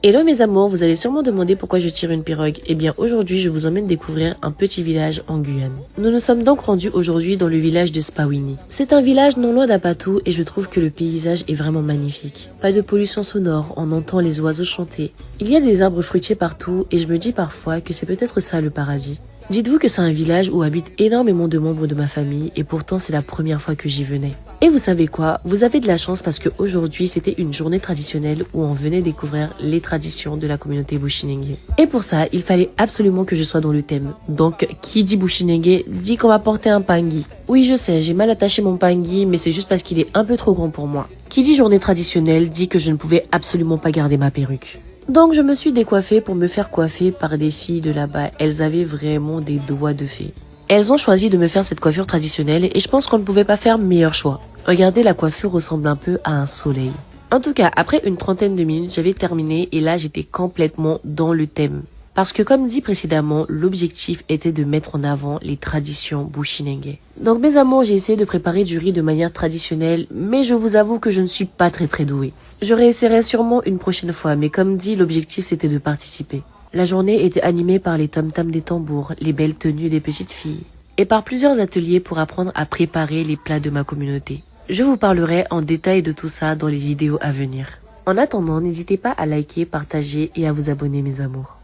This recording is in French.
Hello mes amours, vous allez sûrement demander pourquoi je tire une pirogue. Eh bien aujourd'hui je vous emmène découvrir un petit village en Guyane. Nous nous sommes donc rendus aujourd'hui dans le village de Spawini. C'est un village non loin d'Apatou et je trouve que le paysage est vraiment magnifique. Pas de pollution sonore, on entend les oiseaux chanter. Il y a des arbres fruitiers partout et je me dis parfois que c'est peut-être ça le paradis. Dites-vous que c'est un village où habitent énormément de membres de ma famille et pourtant c'est la première fois que j'y venais. Et vous savez quoi? Vous avez de la chance parce qu'aujourd'hui c'était une journée traditionnelle où on venait découvrir les traditions de la communauté Bushinengue. Et pour ça, il fallait absolument que je sois dans le thème. Donc, qui dit Bushinengue dit qu'on va porter un pangui. Oui, je sais, j'ai mal attaché mon pangui, mais c'est juste parce qu'il est un peu trop grand pour moi. Qui dit journée traditionnelle dit que je ne pouvais absolument pas garder ma perruque. Donc je me suis décoiffée pour me faire coiffer par des filles de là-bas. Elles avaient vraiment des doigts de fée. Elles ont choisi de me faire cette coiffure traditionnelle et je pense qu'on ne pouvait pas faire meilleur choix. Regardez, la coiffure ressemble un peu à un soleil. En tout cas, après une trentaine de minutes, j'avais terminé et là j'étais complètement dans le thème. Parce que comme dit précédemment, l'objectif était de mettre en avant les traditions Bushinengue. Donc mes amours, j'ai essayé de préparer du riz de manière traditionnelle, mais je vous avoue que je ne suis pas très douée. Je réessayerai sûrement une prochaine fois, mais comme dit, l'objectif c'était de participer. La journée était animée par les tom-tams des tambours, les belles tenues des petites filles, et par plusieurs ateliers pour apprendre à préparer les plats de ma communauté. Je vous parlerai en détail de tout ça dans les vidéos à venir. En attendant, n'hésitez pas à liker, partager et à vous abonner mes amours.